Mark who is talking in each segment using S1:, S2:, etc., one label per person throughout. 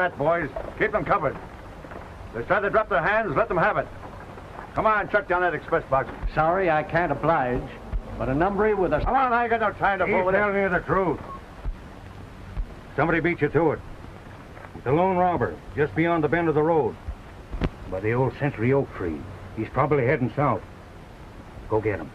S1: that, boys. Keep them covered. If they try to drop their hands, let them have it. Come on, chuck down that express box.
S2: Sorry, I can't oblige, but a number with a...
S1: Come on, I ain't got no time to fool with it.
S3: He's telling you the truth. Somebody beat you to it. It's a lone robber, just beyond the bend of the road. By the old Century Oak tree. He's probably heading south. Go get him.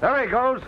S1: There he goes.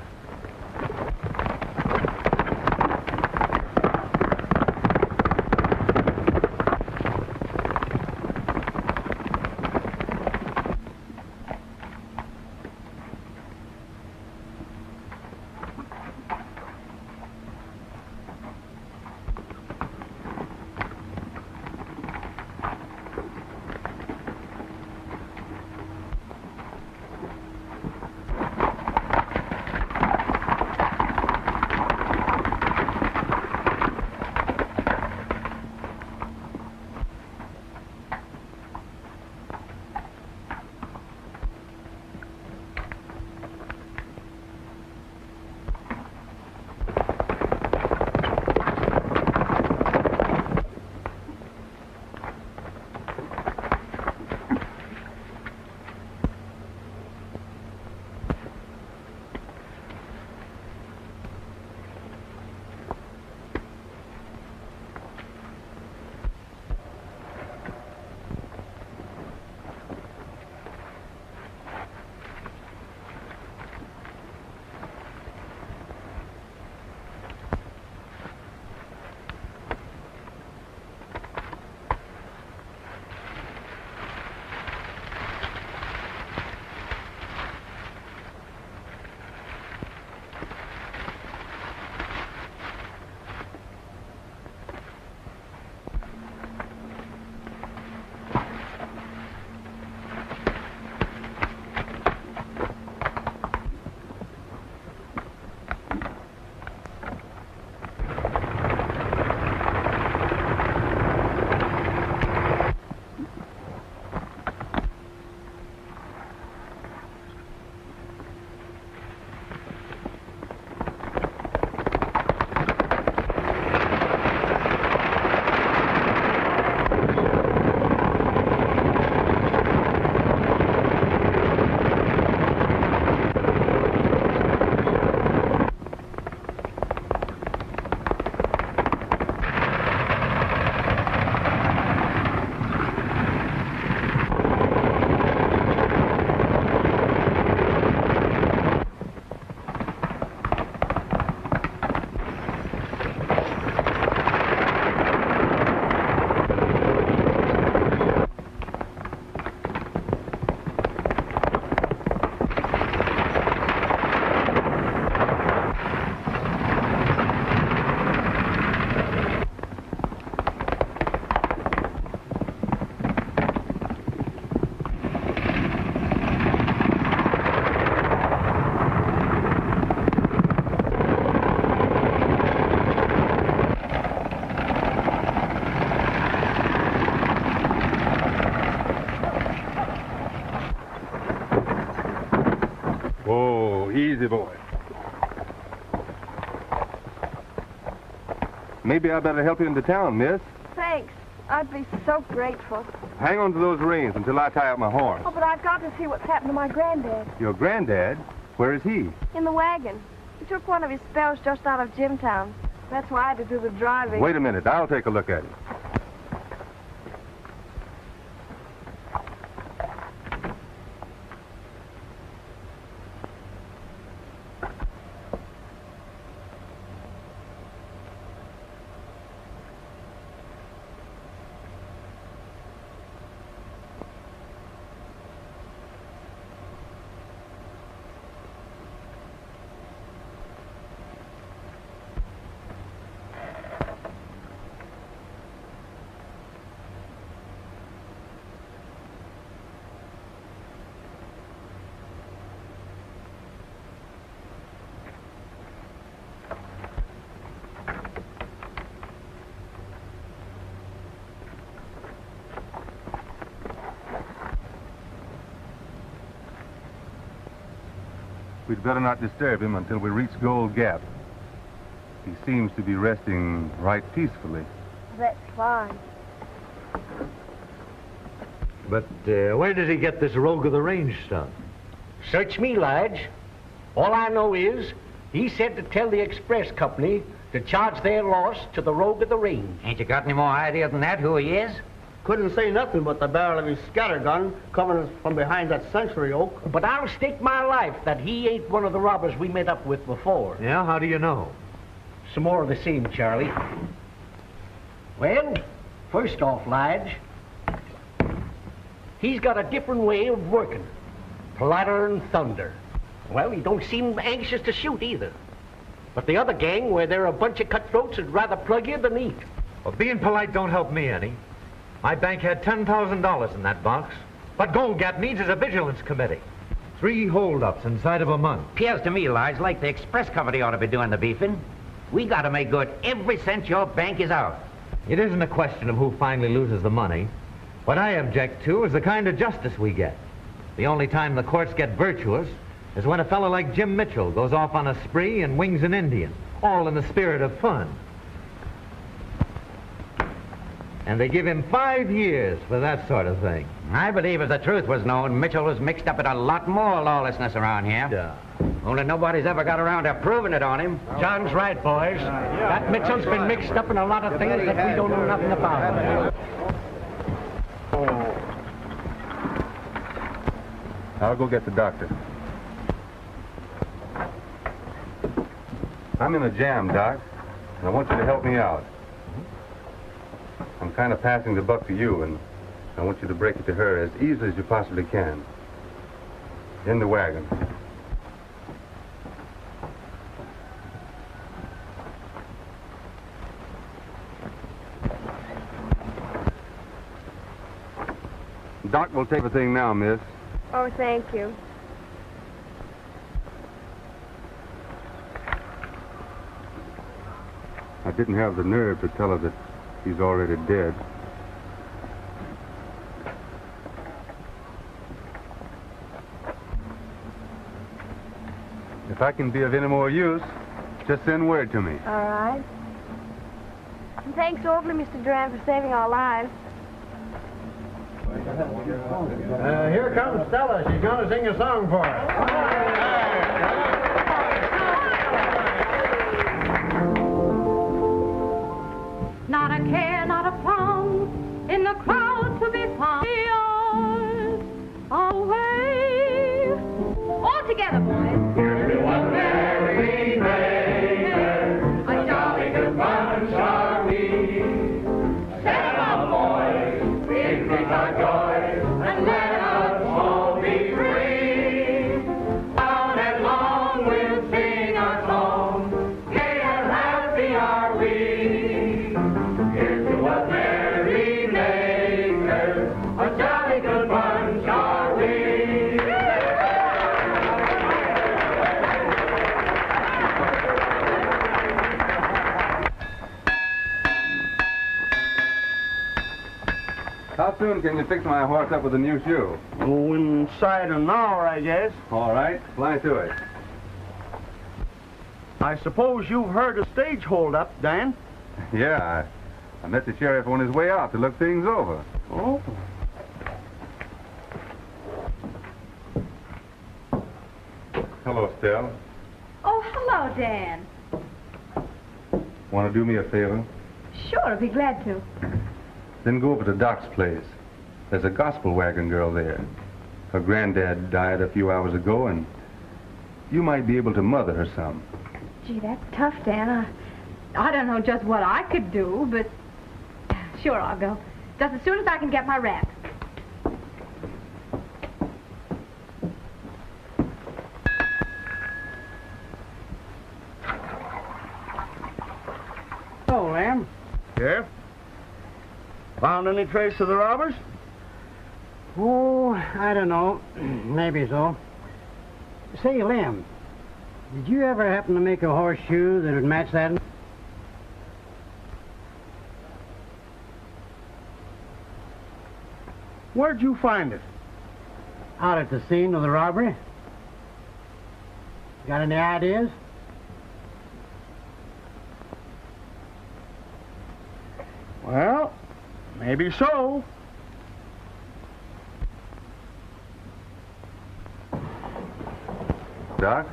S4: Easy, boy. Maybe I better help you into town, miss.
S5: Thanks. I'd be so grateful.
S4: Hang on to those reins until I tie up my horse.
S5: Oh, but I've got to see what's happened to my granddad.
S4: Your granddad? Where is he?
S5: In the wagon. He took one of his spells just out of Jimtown. That's why I had to do the driving.
S4: Wait a minute. I'll take a look at him. We'd better not disturb him until we reach Gold Gap. He seems to be resting right peacefully.
S5: That's fine.
S6: But where did he get this rogue of the range stuff?
S2: Search me, Lige. All I know is he said to tell the express company to charge their loss to the rogue of the range.
S7: Ain't you got any more idea than that who he is?
S8: Couldn't say nothing but the barrel of his scatter gun coming from behind that century oak.
S2: But I'll stake my life that he ain't one of the robbers we met up with before.
S6: Yeah, how do you know?
S2: Some more of the same, Charlie. Well, first off, Lige, he's got a different way of working. Politer than thunder. Well, he don't seem anxious to shoot either. But the other gang, where they're a bunch of cutthroats, would rather plug you than eat.
S6: Well, being polite don't help me any. My bank had $10,000 in that box. What Gold Gap needs is a vigilance committee. 3 holdups inside of a month.
S7: Appears to me, Lige, like the express company ought to be doing the beefing. We got to make good every cent your bank is out.
S6: It isn't a question of who finally loses the money. What I object to is the kind of justice we get. The only time the courts get virtuous is when a fellow like Jim Mitchell goes off on a spree and wings an Indian, all in the spirit of fun. And they give him 5 years for that sort of thing.
S7: I believe if the truth was known, Mitchell was mixed up in a lot more lawlessness around here.
S6: Yeah.
S7: Only nobody's ever got around to proving it on him.
S2: John's right, boys. That Mitchell's been mixed up in a lot of things that we don't know nothing about.
S4: I'll go get the doctor. I'm in a jam, Doc, and I want you to help me out. I'm kind of passing the buck to you, and I want you to break it to her as easily as you possibly can. In the wagon. Doc will take the thing now, miss.
S5: Oh, thank you.
S4: I didn't have the nerve to tell her that he's already dead. If I can be of any more use, just send word to me.
S5: All right. And thanks awfully, Mr. Doran, for saving our lives.
S2: Here comes Stella. She's going to sing a song for us.
S9: Not a care, not a frown, in the crowd to be found. Yours away. All together, boys. Here's to one merry maker, a jolly good bunch are we. Set 'em up, boys, increase our joy, and let us all be free. Loud and long we'll sing our song, gay and happy are we.
S4: How soon can you fix my horse up with a new shoe?
S8: Oh, inside an hour, I guess.
S4: All right, fly to it.
S8: I suppose you've heard of stage hold-up, Dan?
S4: Yeah, I met the sheriff on his way out to look things over.
S8: Oh.
S4: Hello, Stell.
S9: Oh, hello, Dan.
S4: Want to do me a favor?
S9: Sure, I'd be glad to.
S4: Then go over to Doc's place. There's a gospel wagon girl there. Her granddad died a few hours ago, and you might be able to mother her some.
S9: Gee, that's tough, Dan. I don't know just what I could do, but sure, I'll go. Just as soon as I can get my wraps.
S8: Oh, Lamb.
S1: Yeah?
S8: Found any trace of the robbers?
S2: Oh, I don't know. Maybe so. Say, Lim, did you ever happen to make a horseshoe that would match that?
S8: Where'd you find it?
S2: Out at the scene of the robbery.
S8: Got any ideas? Well, maybe so.
S4: Doc,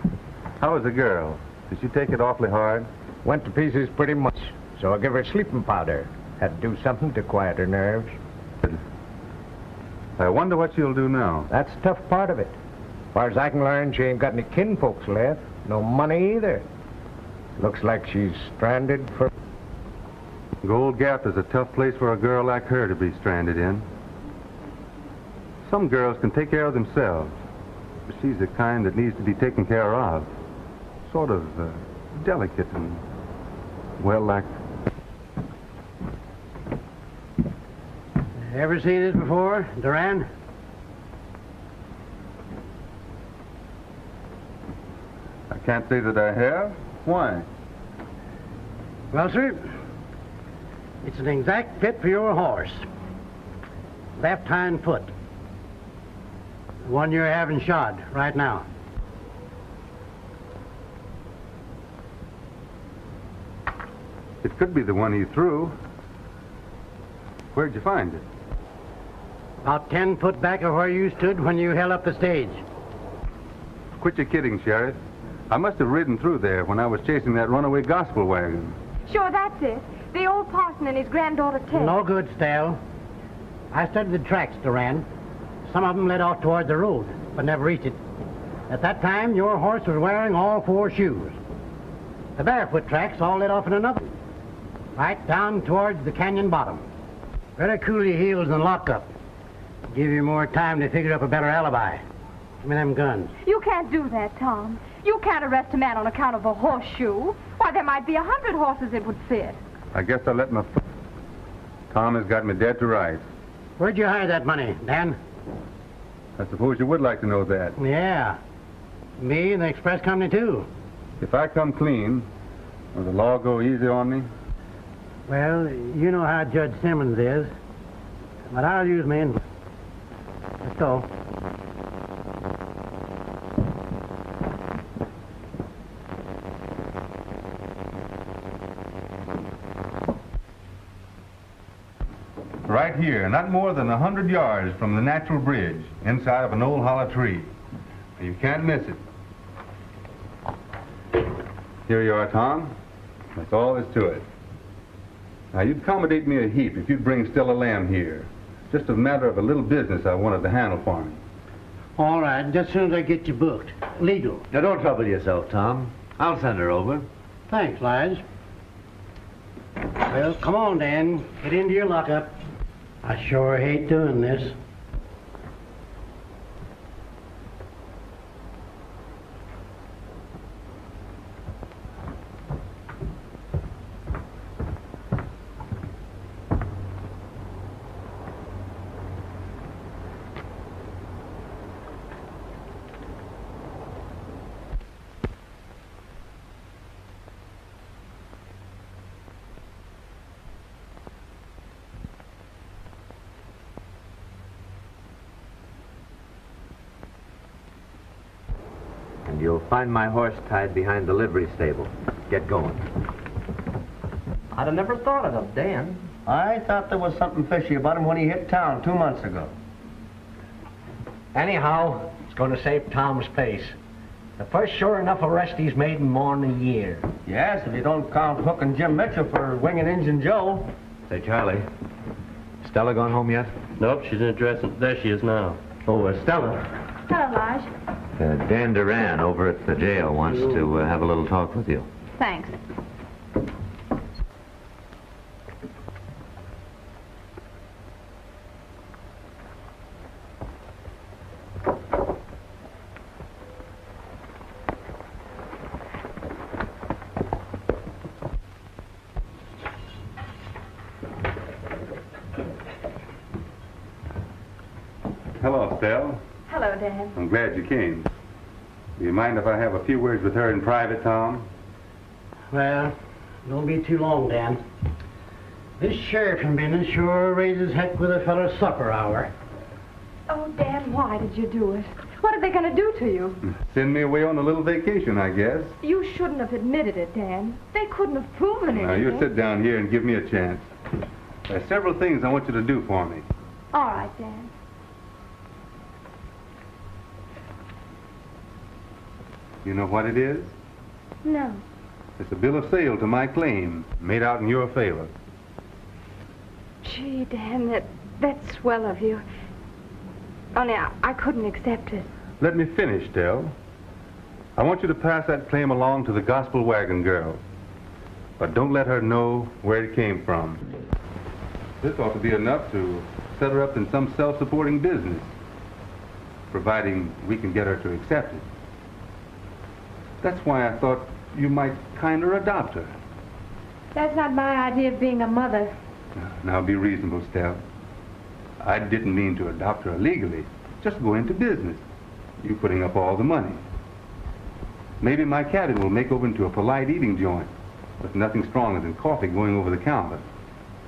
S4: how was the girl? Did she take it awfully hard?
S2: Went to pieces pretty much, so I give her sleeping powder. Had to do something to quiet her nerves.
S4: I wonder what she'll do now.
S2: That's the tough part of it. As far as I can learn, she ain't got any kinfolks left. No money either. Looks like she's stranded for...
S4: Gold Gap is a tough place for a girl like her to be stranded in. Some girls can take care of themselves, but she's the kind that needs to be taken care of. Sort of delicate and, well, like...
S8: Ever seen this before, Doran?
S4: I can't say that I have. Why?
S8: Well, sir, it's an exact fit for your horse. Left hind foot. The one you're having shod right now.
S4: It could be the one he threw. Where'd you find it?
S8: About 10 foot back of where you stood when you held up the stage.
S4: Quit your kidding, Sheriff. I must have ridden through there when I was chasing that runaway gospel wagon.
S5: Sure, that's it. The old parson and his granddaughter, Ted.
S8: No good, Stell. I studied the tracks, Doran. Some of them led off toward the road, but never reached it. At that time, your horse was wearing all 4 shoes. The barefoot tracks all led off in another, right down towards the canyon bottom. Better cool your heels and lock up. Give you more time to figure up a better alibi. Give me them guns.
S5: You can't do that, Tom. You can't arrest a man on account of a horseshoe. Why, there might be 100 horses it would fit.
S4: I guess I let my... Tom has got me dead to rights.
S8: Where'd you hide that money, Dan?
S4: I suppose you would like to know that.
S8: Yeah. Me and the express company, too.
S4: If I come clean, will the law go easy on me?
S8: Well, you know how Judge Simmons is. But I'll use my influence. Let's go.
S4: Right here, not more than 100 yards from the natural bridge, inside of an old hollow tree. You can't miss it. Here you are, Tom. That's all there's to it. Now, you'd accommodate me a heap if you'd bring Stella Lamb here. Just a matter of a little business I wanted to handle for me.
S8: All right, just as soon as I get you booked. Legal.
S6: Now, don't trouble yourself, Tom. I'll send her over.
S8: Thanks, Lige. Well, come on, Dan. Get into your lockup. I sure hate doing this.
S6: And you'll find my horse tied behind the livery stable. Get going.
S10: I'd have never thought of it, Dan.
S8: I thought there was something fishy about him when he hit town 2 months ago.
S2: Anyhow, it's going to save Tom's face. The first sure enough arrest he's made in more than a year.
S8: Yes, if you don't count Hook and Jim Mitchell for winging Injun Joe.
S6: Say, Charlie, Stella gone home yet?
S10: Nope, she's in a dressing. There she is now.
S6: Oh, Stella.
S5: Hello, Lige.
S6: Dan Doran over at the jail wants to have a little talk with you.
S5: Thanks.
S4: Hello, Stella.
S5: Hello, Dan.
S4: I'm glad you came. Do you mind if I have a few words with her in private, Tom?
S8: Well, don't be too long, Dan. This sheriffing business sure raises heck with a fellow's supper hour.
S5: Oh, Dan, why did you do it? What are they going to do to you?
S4: Send me away on a little vacation, I guess.
S5: You shouldn't have admitted it, Dan. They couldn't have proven anything.
S4: Now, you sit down here and give me a chance. There's several things I want you to do for me.
S5: All right, Dan.
S4: You know what it is?
S5: No.
S4: It's a bill of sale to my claim, made out in your favor.
S5: Gee, Dan, that's swell of you. Only I couldn't accept it.
S4: Let me finish, Del. I want you to pass that claim along to the gospel wagon girl. But don't let her know where it came from. This ought to be enough to set her up in some self-supporting business, providing we can get her to accept it. That's why I thought you might kind of adopt her.
S5: That's not my idea of being a mother.
S4: Now be reasonable, Stell. I didn't mean to adopt her illegally. Just go into business. You putting up all the money. Maybe my cabin will make over into a polite eating joint, with nothing stronger than coffee going over the counter.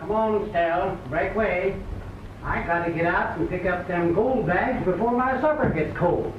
S8: Come on, Stell. Break way. I gotta get out and pick up them gold bags before my supper gets cold.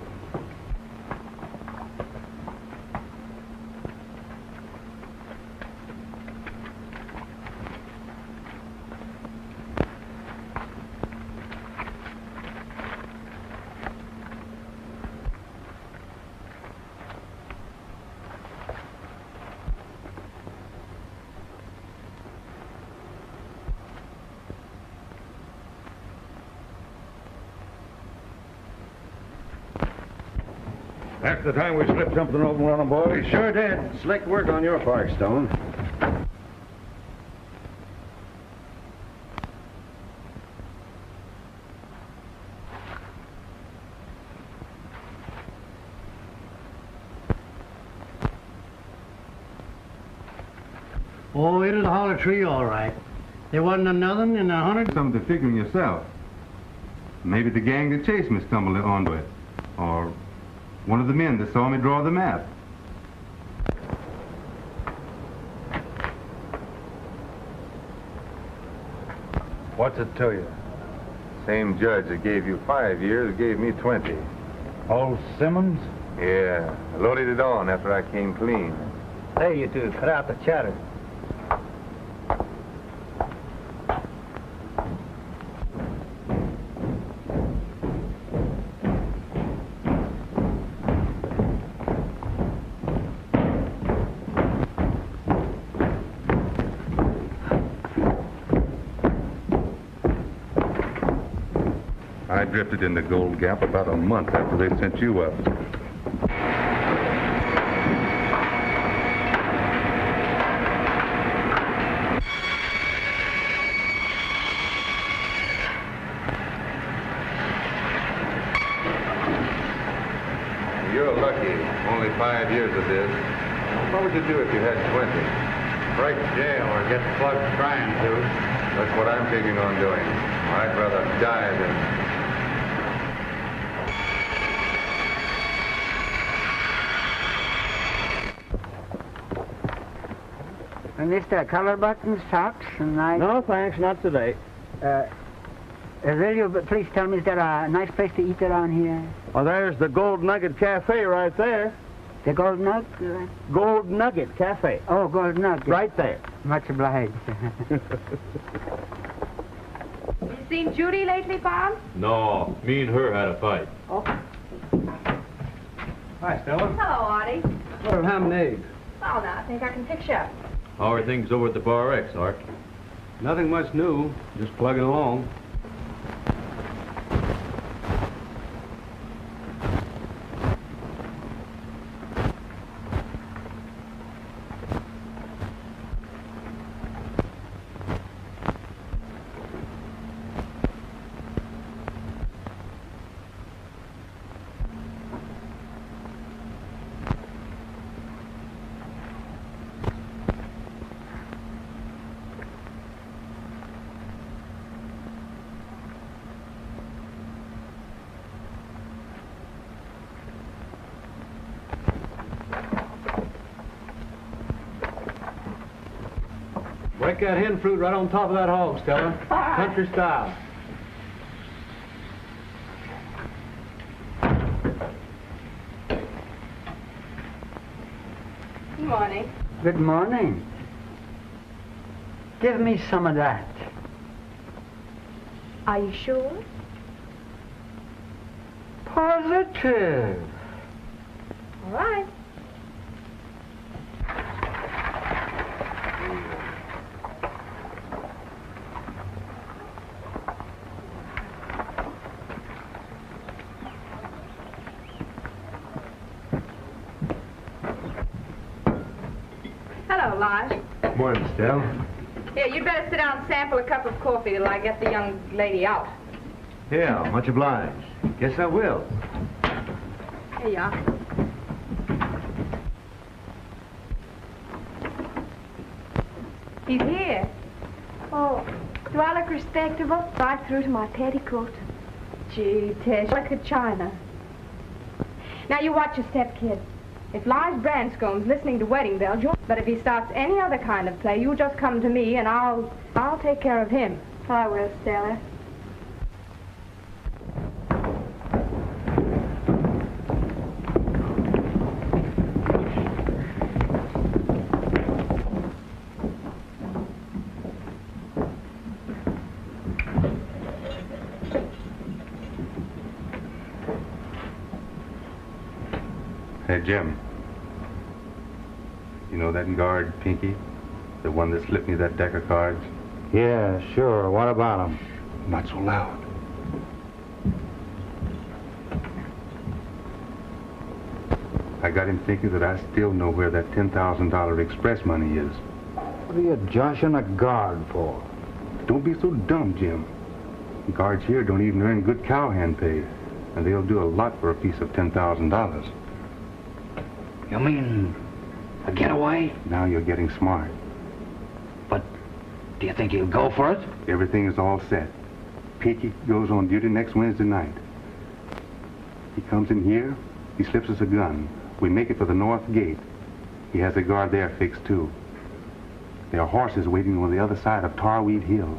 S1: That's the time we slipped something open on them, boys.
S3: We sure did. Slick work on your part, Stone.
S8: Oh, it'll haul a tree all right. There wasn't nothing in 100.
S4: Something to figuring yourself. Maybe the gang that chased me stumbled onto it. Or one of the men that saw me draw the map.
S1: What's it to you?
S4: Same judge that gave you 5 years gave me 20.
S1: Old Simmons?
S4: Yeah, I loaded it on after I came clean.
S10: Hey, you two, cut out the chatter.
S4: I drifted in the Gold Gap about a month after they sent you up. You're lucky. Only 5 years of this. What would you do if you had 20?
S1: Break jail or get plugged trying to.
S4: That's what I'm thinking on doing. I'd rather die than...
S11: Mr. Color Buttons, socks, and I...
S10: No, thanks, not today.
S11: Will you please tell me, is there a nice place to eat around here?
S10: Well, there's the Gold Nugget Cafe right there.
S11: The Gold Nugget?
S10: Gold Nugget Cafe.
S11: Oh, Gold Nugget.
S10: Right there.
S11: Much obliged.
S5: You seen Judy lately, Bob?
S12: No, me and her had a fight.
S5: Oh.
S3: Hi, Stella.
S5: Hello, Artie.
S10: Well, how many eggs?
S5: Oh, now I think I can fix you up.
S12: How are things over at the Bar X, Art?
S10: Nothing much new, just plugging along. Break that hen fruit right on top of that hog, Stella.
S5: right.
S10: Country style.
S5: morning.
S11: Good morning. Give me some of that.
S5: Are you sure?
S11: Positive.
S5: All right. Hello, Lige.
S4: Morning, Estelle.
S5: Here, you'd better sit down and sample a cup of coffee till I get the young lady out.
S1: Yeah, much obliged. Guess I will.
S5: Here you are. He's here. Oh, do I look respectable? Right through to my petticoat. Gee, Tish, look at China. Now you watch your step, kid. If Lige Branscome's listening to wedding bells, but if he starts any other kind of play, you just come to me and I'll take care of him. I will, Stella.
S4: Hey, Jim. You know that guard, Pinky? The one that slipped me that deck of cards?
S3: Yeah, sure. What about him?
S4: Not so loud. I got him thinking that I still know where that $10,000 express money is.
S3: What are you joshing a guard for?
S4: Don't be so dumb, Jim. Guards here don't even earn good cowhand pay, and they'll do a lot for a piece of $10,000.
S3: You mean a getaway?
S4: Now you're getting smart.
S3: But do you think he'll go for it?
S4: Everything is all set. Pinky goes on duty next Wednesday night. He comes in here, he slips us a gun. We make it for the north gate. He has a guard there fixed, too. There are horses waiting on the other side of Tarweed Hill.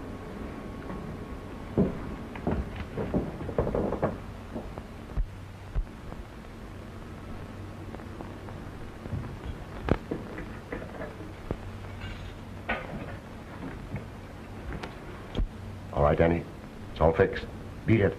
S13: All right, Danny. It's all fixed. Beat it.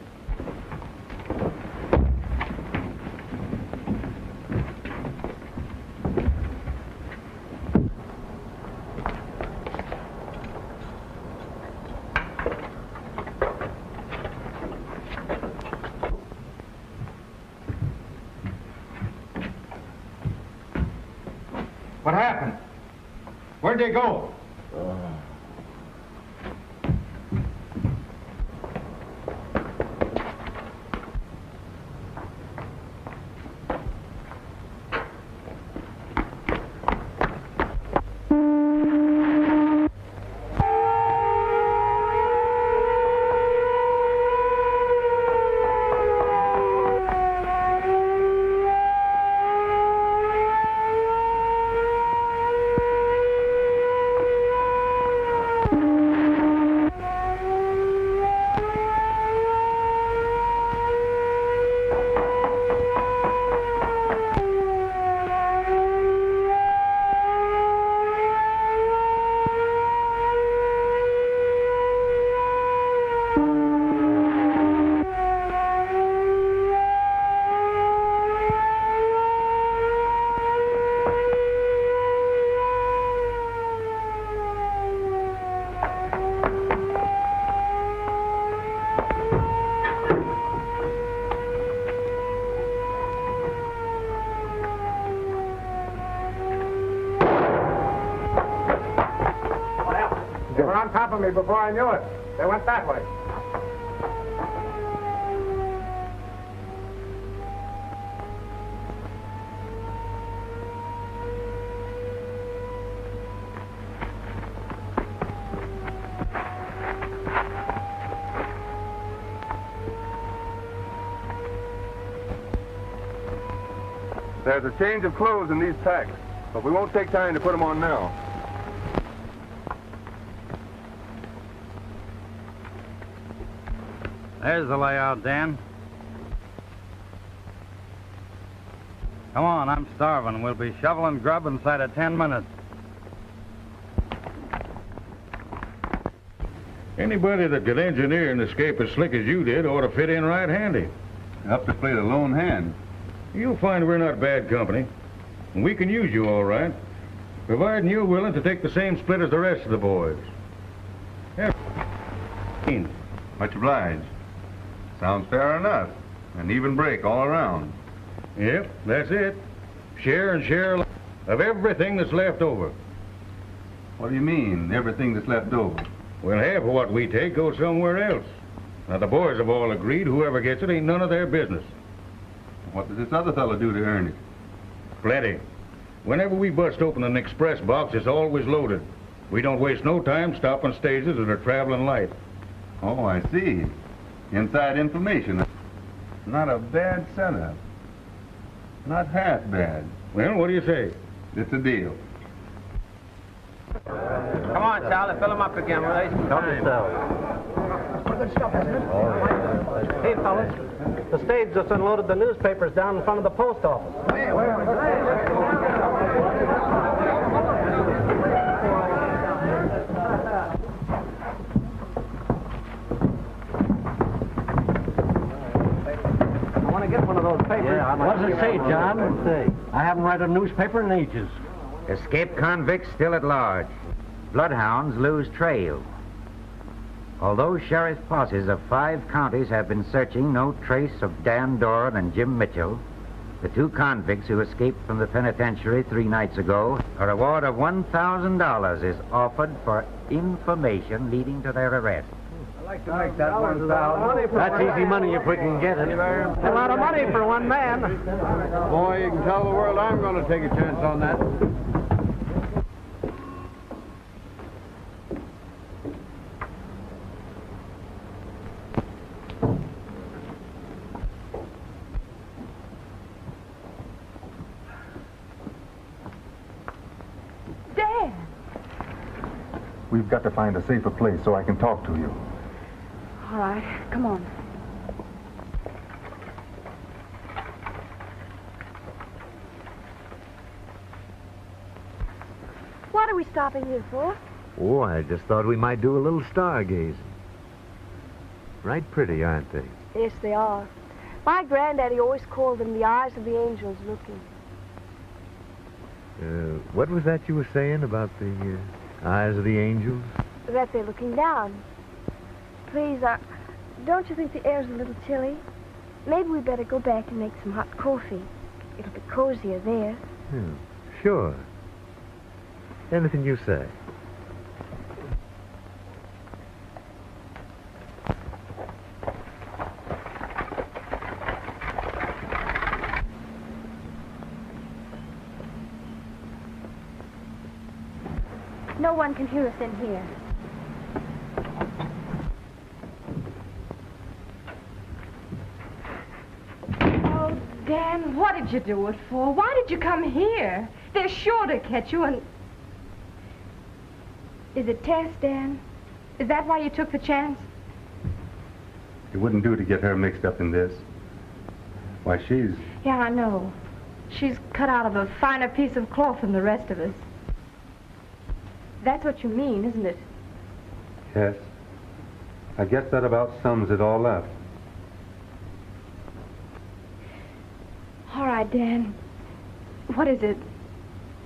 S3: What happened? Where'd they go?
S1: They were on top of me before I knew it. They went that way.
S4: There's a change of clothes in these packs, but we won't take time to put them on now.
S3: There's the layout, Dan. Come on, I'm starving. We'll be shoveling grub inside of 10 minutes.
S14: Anybody that could engineer and escape as slick as you did ought to fit in right handy.
S4: Up to play the lone hand.
S14: You'll find we're not bad company. And we can use you all right, providing you're willing to take the same split as the rest of the boys. Yeah.
S4: Much obliged. Sounds fair enough. An even break all around.
S14: Yep, that's it. Share and share of everything that's left over.
S4: What do you mean, everything that's left over?
S14: Well, half of what we take goes somewhere else. Now, the boys have all agreed whoever gets it ain't none of their business.
S4: What does this other fellow do to earn it?
S14: Plenty. Whenever we bust open an express box, it's always loaded. We don't waste no time stopping stages that are traveling light.
S4: Oh, I see. Inside information. Not a bad setup. Not half bad.
S14: Well, what do you say?
S4: It's a deal.
S10: Come on, Charlie, fill him up again. We're wasting time.
S11: Good stuff, isn't it?
S10: Hey, fellas, the stage just unloaded the newspapers down in front of the post office. I want to get one of those papers.
S8: Yeah, what does it say, John? Let's see. I haven't read a newspaper in ages.
S7: Escaped convicts still at large. Bloodhounds lose trail. Although sheriff posses of 5 counties have been searching no trace of Dan Doran and Jim Mitchell, the 2 convicts who escaped from the penitentiary 3 nights ago, a reward of $1,000 is offered for information leading to their arrest.
S11: I'd like to make that 1,000.
S8: That's easy money if we can get it.
S10: A lot of money for one man.
S1: Boy, you can tell the world I'm going to take a chance on that.
S5: Dad!
S4: We've got to find a safer place so I can talk to you.
S5: All right, come on. What are we stopping here for?
S6: Oh, I just thought we might do a little stargazing. Right pretty, aren't they?
S5: Yes, they are. My granddaddy always called them the eyes of the angels looking.
S6: What was that you were saying about the eyes of the angels?
S5: That they're looking down. Please, don't you think the air's a little chilly? Maybe we better go back and make some hot coffee. It'll be cozier there.
S6: Yeah, sure. Anything you say.
S5: No one can hear us in here. Oh, Dan, what did you do it for? Why did you come here? They're sure to catch you and... Is it Tess, Dan? Is that why you took the chance?
S4: It wouldn't do to get her mixed up in this. Why, she's...
S5: Yeah, I know. She's cut out of a finer piece of cloth than the rest of us. That's what you mean, isn't it?
S4: Yes. I guess that about sums it all up.
S5: All right, Dan. What is it?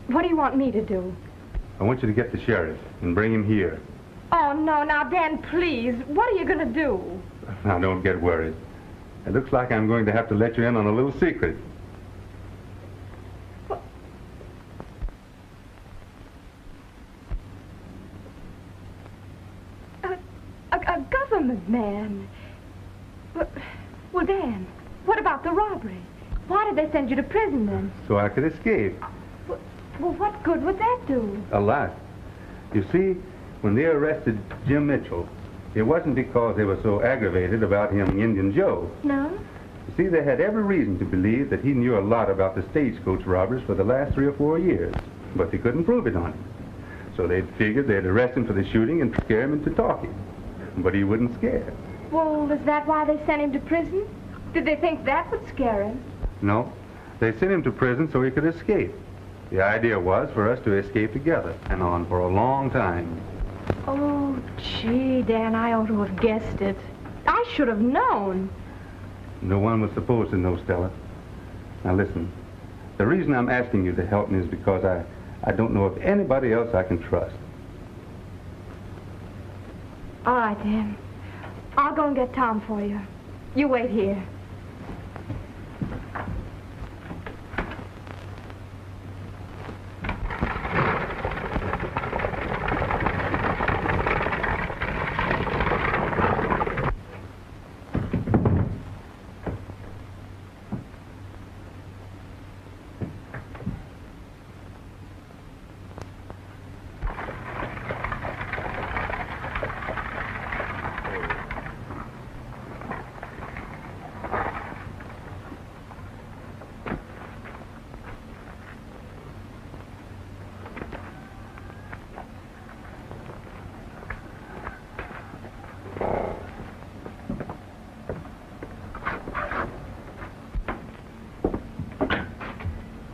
S5: What do you want me to do?
S4: I want you to get the sheriff and bring him here.
S5: Oh, no. Now, Dan, please. What are you going to do?
S4: Now, don't get worried. It looks like I'm going to have to let you in on a little secret.
S5: A government man. Well, Dan, what about the robbery? Why did they send you to prison then?
S4: So I could escape.
S5: Well, what good would that do?
S4: A lot. You see, when they arrested Jim Mitchell, it wasn't because they were so aggravated about him Indian Joe.
S5: No?
S4: You see, they had every reason to believe that he knew a lot about the stagecoach robbers for the last 3 or 4 years, but they couldn't prove it on him. So they figured they'd arrest him for the shooting and scare him into talking. But he wouldn't scare.
S5: Well, is that why they sent him to prison? Did they think that would scare him?
S4: No. They sent him to prison so he could escape. The idea was for us to escape together, and on for a long time.
S5: Oh, gee, Dan, I ought to have guessed it. I should have known.
S4: No one was supposed to know, Stella. Now listen, the reason I'm asking you to help me is because I don't know of anybody else I can trust.
S5: All right, Dan. I'll go and get Tom for you. You wait here.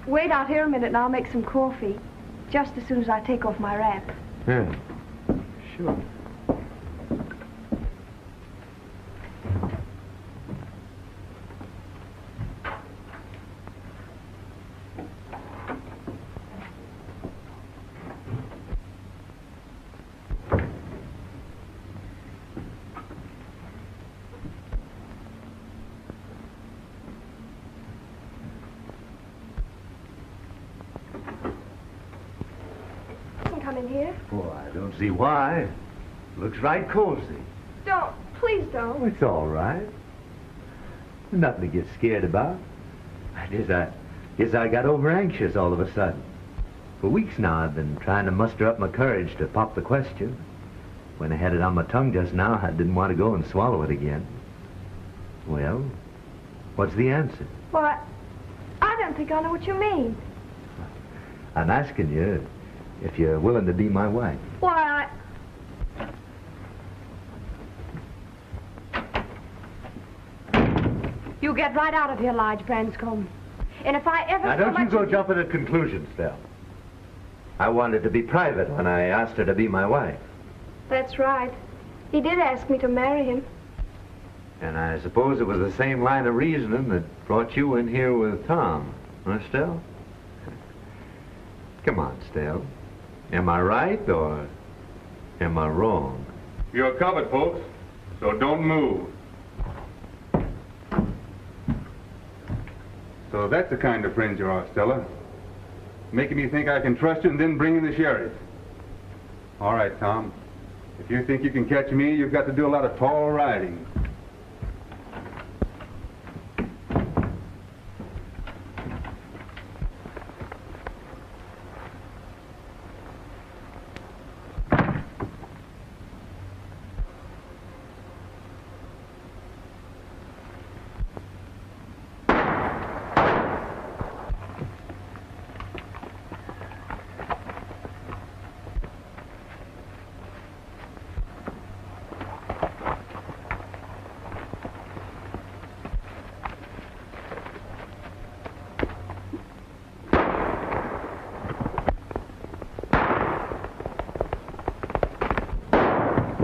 S5: Wait out here a minute and I'll make some coffee. Just as soon as I take off my wrap.
S4: Yeah, sure.
S5: Come in here.
S6: Oh, I don't see why. Looks right cozy.
S5: Don't. Please don't.
S6: Oh, it's all right. Nothing to get scared about. I guess I got over anxious all of a sudden. For weeks now I've been trying to muster up my courage to pop the question. When I had it on my tongue just now, I didn't want to go and swallow it again. Well, what's the answer?
S5: Well, I don't think I know what you mean.
S6: I'm asking you if you're willing to be my wife.
S5: Why, You get right out of here, Lige Branscombe. And if I ever
S6: Now,
S5: so
S6: don't you
S5: much
S6: go jumping to conclusions, Stell. I wanted to be private when I asked her to be my wife.
S5: That's right. He did ask me to marry him.
S6: And I suppose it was the same line of reasoning that brought you in here with Tom. Huh, Stell? Come on, Stell. Am I right or am I wrong?
S4: You're covered, folks, so don't move. So that's the kind of friend you are, Stella. Making me think I can trust you and then bringing the sheriff. All right, Tom. If you think you can catch me, you've got to do a lot of tall riding.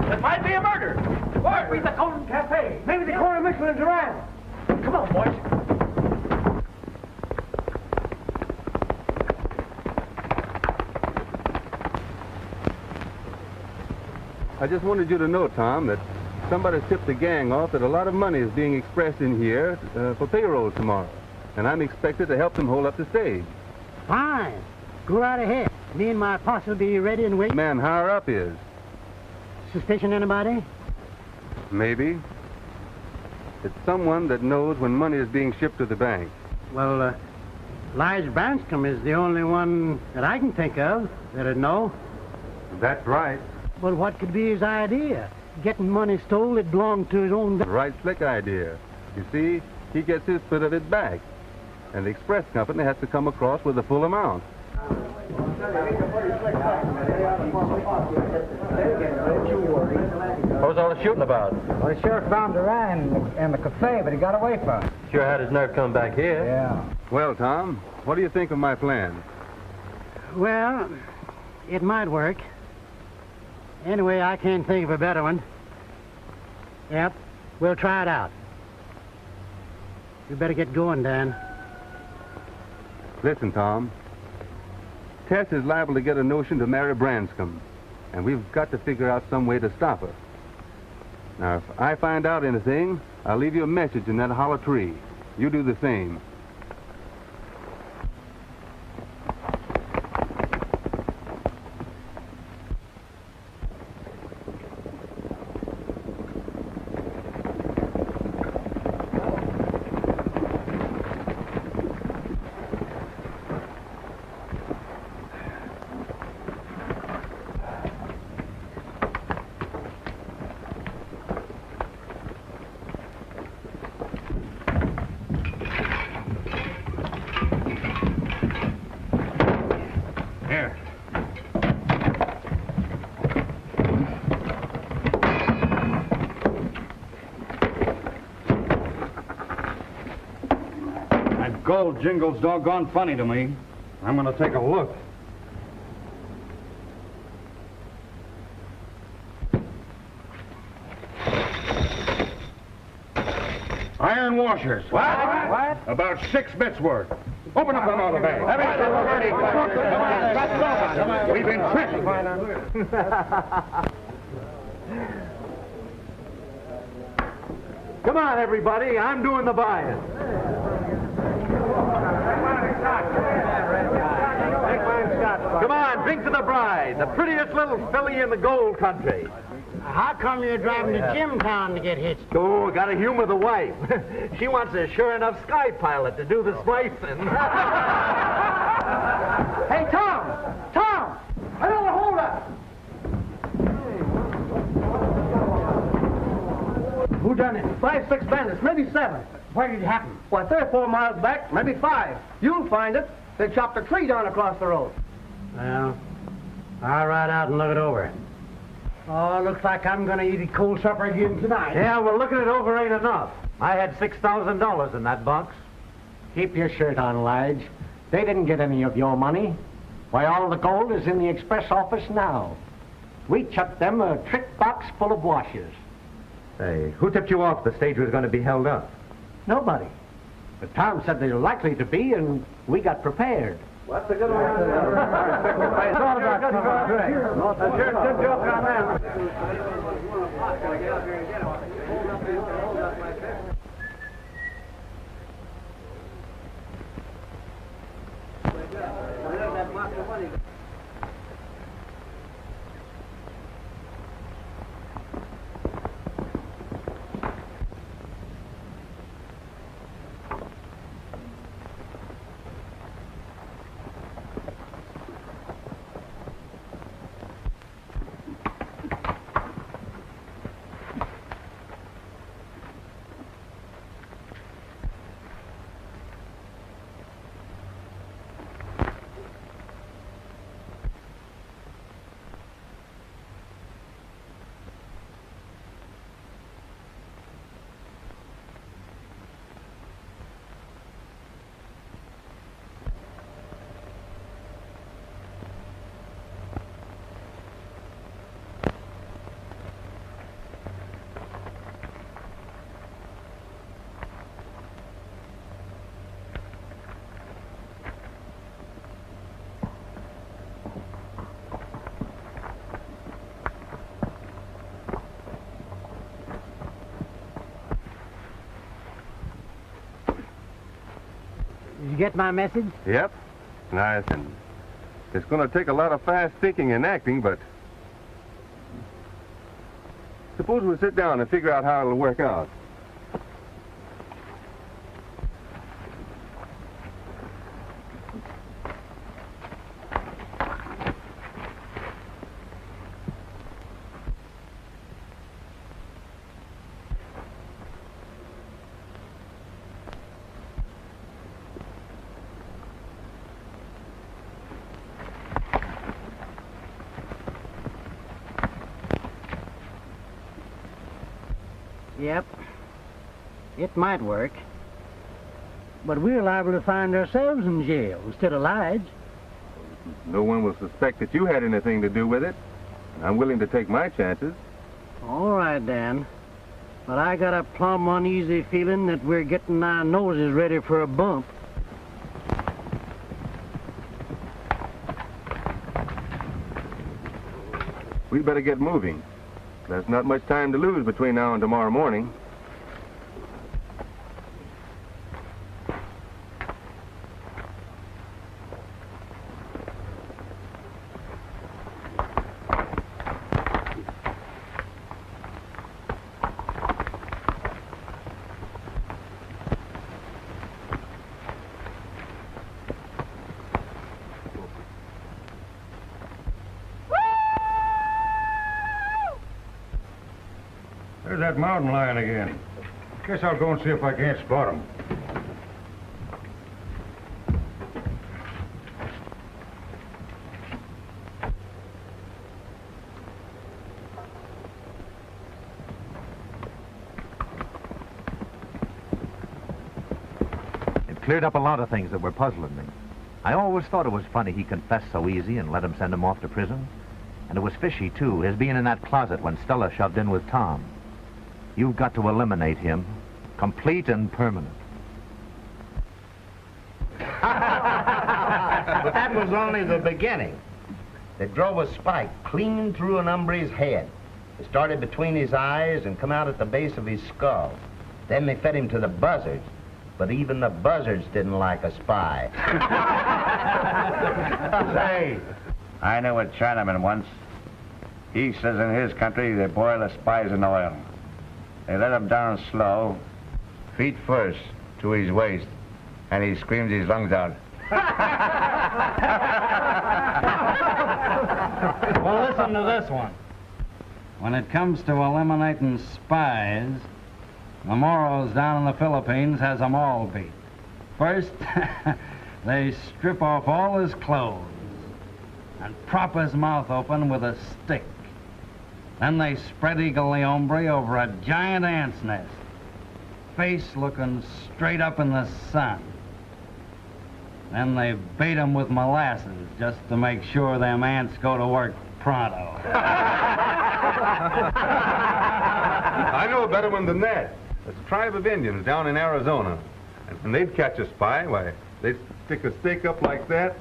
S2: It might be a murder. Or be the Golden Cafe. Maybe the corner Mitchell and Doran. Come on, boys.
S4: I just wanted you to know, Tom, that somebody tipped the gang off that a lot of money is being expressed in here for payroll tomorrow. And I'm expected to help them hold up the stage.
S8: Fine. Go right ahead. Me and my posse will be ready and waiting.
S4: Man higher up is.
S8: Suspicion anybody?
S4: Maybe. It's someone that knows when money is being shipped to the bank.
S8: Well, Lige Branscombe is the only one that I can think of that'd know.
S4: That's right.
S8: But what could be his idea? Getting money stole that belonged to his own...
S4: Right slick idea. You see, he gets his split of it back. And the express company has to come across with the full amount.
S10: What was all the shooting about?
S11: Well, the sheriff found Doran in the cafe, but he got away from him.
S10: Sure had his nerve come back here.
S11: Yeah.
S4: Well, Tom, what do you think of my plan?
S8: Well, it might work. Anyway, I can't think of a better one. Yep, we'll try it out. You better get going, Dan.
S4: Listen, Tom. Tess is liable to get a notion to marry Branscombe, and we've got to figure out some way to stop her. Now, if I find out anything, I'll leave you a message in that hollow tree. You do the same.
S3: Here. That gold jingle's doggone funny to me. I'm gonna take a look. Iron washers.
S11: What?
S3: About 6 bits worth. Open up them out of the bag. We've been tricked.
S2: Come on, everybody. I'm doing the buying. Come on, drink to the bride, the prettiest little filly in the gold country.
S8: How come you're driving to Jimtown to get hitched?
S2: Oh, gotta humor the wife. She wants a sure enough sky pilot to do the splicing.
S11: Hey, Tom! Tom! Another hold up!
S10: Who done it? 5, 6 bandits, maybe 7.
S8: Where did it happen?
S10: Why, 3 or 4 miles back, maybe 5. You'll find it. They chopped a tree down across the road.
S8: Well, I'll ride out and look it over. Oh, looks like I'm gonna eat a cold supper again tonight.
S2: Yeah, well, looking it over ain't enough. I had $6,000 in that box.
S15: Keep your shirt on, Lige. They didn't get any of your money. Why, all the gold is in the express office now. We chucked them a trick box full of washers.
S6: Hey, who tipped you off the stage was going to be held up?
S15: Nobody. But Tom said they were likely to be, and we got prepared.
S2: What's a good one? It's all about good joke on them.
S8: Did you get my message?
S4: Yep. Nice. And it's going to take a lot of fast thinking and acting, but suppose we sit down and figure out how it'll work out.
S8: Yep. It might work. But we're liable to find ourselves in jail instead of Lige.
S4: No one will suspect that you had anything to do with it. I'm willing to take my chances.
S8: All right, Dan. But I got a plumb uneasy feeling that we're getting our noses ready for a bump.
S4: We'd better get moving. There's not much time to lose between now and tomorrow morning.
S14: There's that mountain lion again. Guess I'll go and see if I can't spot him.
S6: It cleared up a lot of things that were puzzling me. I always thought it was funny he confessed so easy and let him send him off to prison. And it was fishy, too, his being in that closet when Stella shoved in with Tom. You've got to eliminate him, complete and permanent.
S2: But that was only the beginning. They drove a spike clean through an hombre's head. It started between his eyes and come out at the base of his skull. Then they fed him to the buzzards. But even the buzzards didn't like a spy.
S16: Say, I know a Chinaman once. He says in his country they boil the spies in oil. They let him down slow, feet first, to his waist, and he screams his lungs out.
S10: Well, listen to this one. When it comes to eliminating spies, the Moros down in the Philippines has them all beat. First, they strip off all his clothes and prop his mouth open with a stick. Then they spread Eagle the hombre over a giant ant's nest, face looking straight up in the sun. Then they bait him with molasses just to make sure them ants go to work pronto.
S4: I know a better one than that. It's a tribe of Indians down in Arizona. And when they'd catch a spy, why, they'd stick a stake up like that.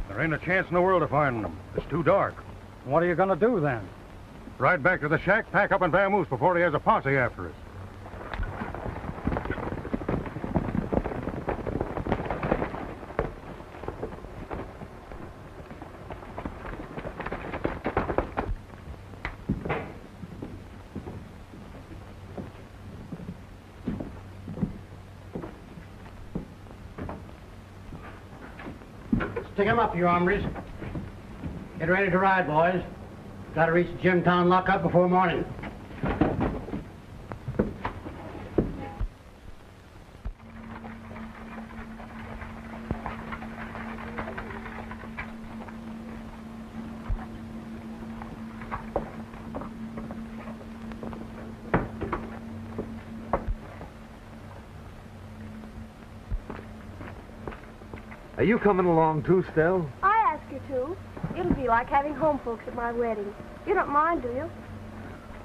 S14: There ain't a chance in the world of finding them. It's too dark.
S8: What are you going to do then?
S14: Ride back to the shack, pack up and vamoose before he has a posse after us.
S8: Stick 'em up, you hombres. Get ready to ride, boys. Got to reach Jimtown lockup before morning.
S6: Are you coming along too, Stell?
S5: I ask you to. It'll be like having home folks at my wedding. You don't mind, do you?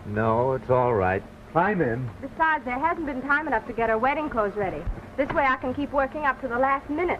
S6: No, it's all right. I'm in.
S5: Besides, there hasn't been time enough to get her wedding clothes ready. This way I can keep working up to the last minute.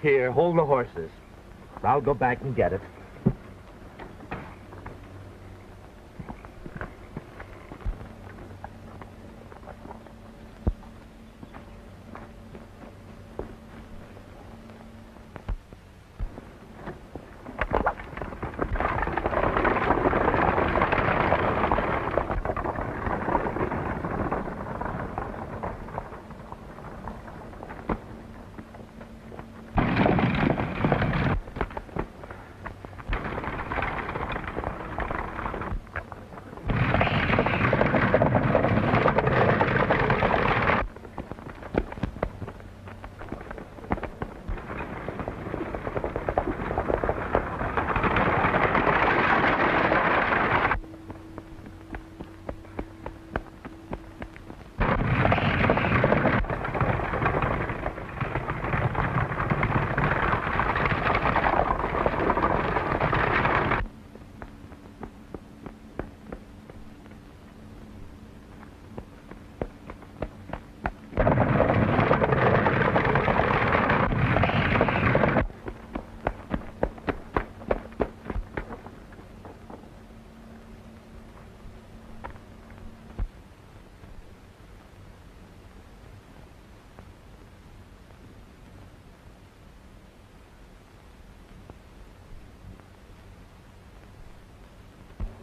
S6: Here, hold the horses. I'll go back and get it.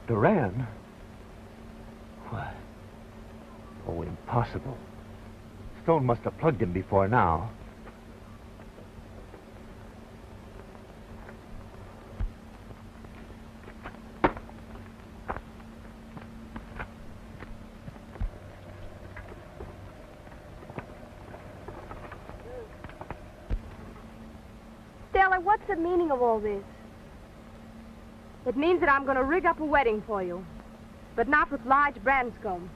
S6: Doran? What? Oh, impossible. Stone must have plugged him before now.
S5: Stella, what's the meaning of all this? It means that I'm going to rig up a wedding for you, but not with Lige Branscombe.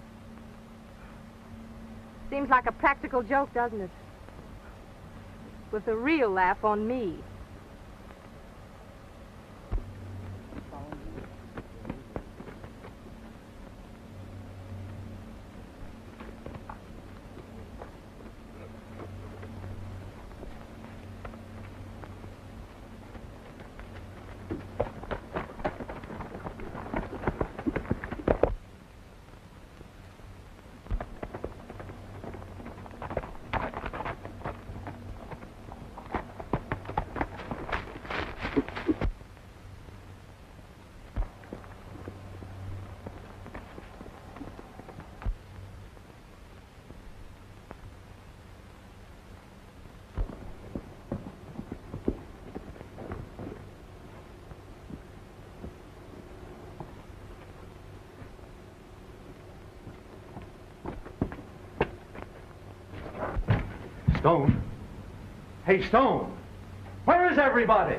S5: Seems like a practical joke, doesn't it? With a real laugh on me.
S6: Stone? Hey, Stone! Where is everybody?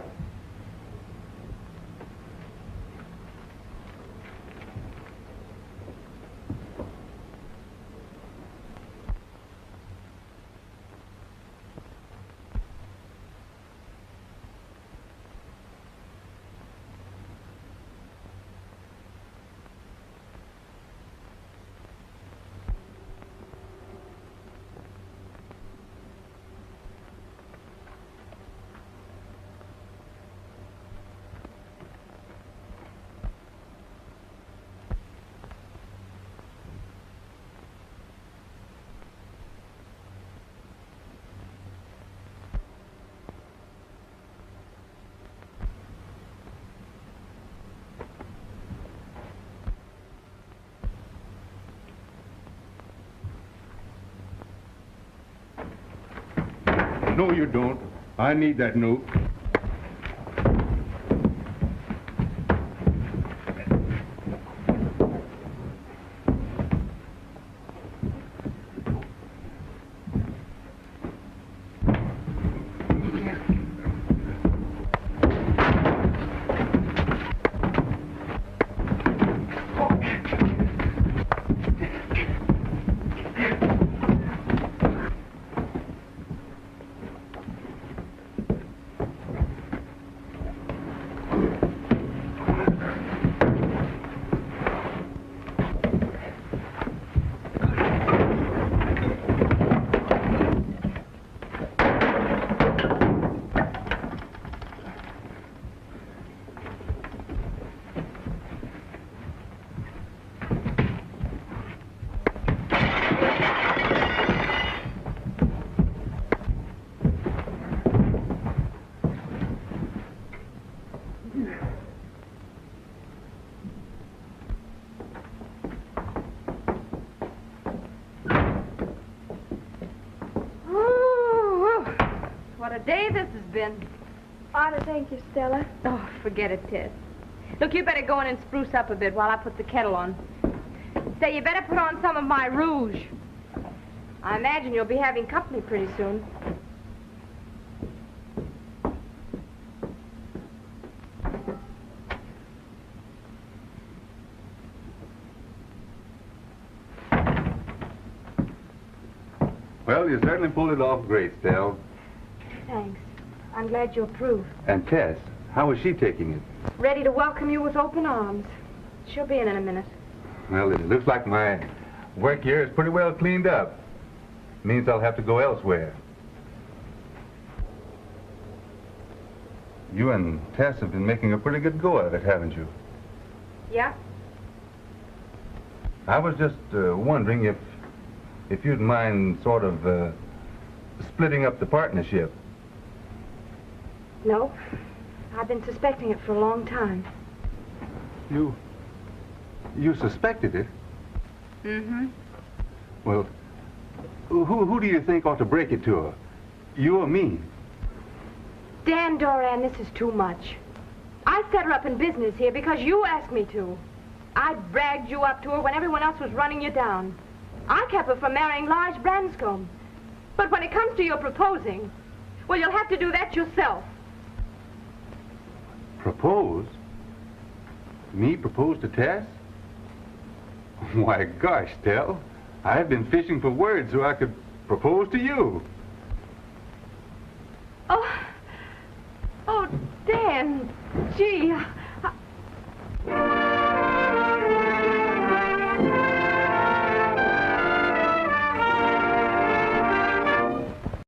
S14: No, you don't. I need that note.
S5: What a day this has been.
S17: Ought to thank you, Stella.
S5: Oh, forget it, Tess. Look, you better go in and spruce up a bit while I put the kettle on. Say, you better put on some of my rouge. I imagine you'll be having company pretty soon.
S4: Well, you certainly pulled it off great, Stell.
S5: Thanks. I'm glad you approve.
S4: And Tess, how is she taking it?
S5: Ready to welcome you with open arms. She'll be in a minute.
S4: Well, it looks like my work here is pretty well cleaned up. Means I'll have to go elsewhere. You and Tess have been making a pretty good go of it, haven't you?
S5: Yeah?
S4: I was just wondering if you'd mind sort of splitting up the partnership.
S5: No. I've been suspecting it for a long time.
S4: You suspected it?
S5: Mm-hmm.
S4: Well, who do you think ought to break it to her? You or me?
S5: Dan Doran, this is too much. I set her up in business here because you asked me to. I bragged you up to her when everyone else was running you down. I kept her from marrying Lars Branscombe. But when it comes to your proposing, well, you'll have to do that yourself.
S4: Propose? Me propose to Tess? Why, gosh, Tell, I've been fishing for words so I could propose to you.
S5: Oh, Dan, gee.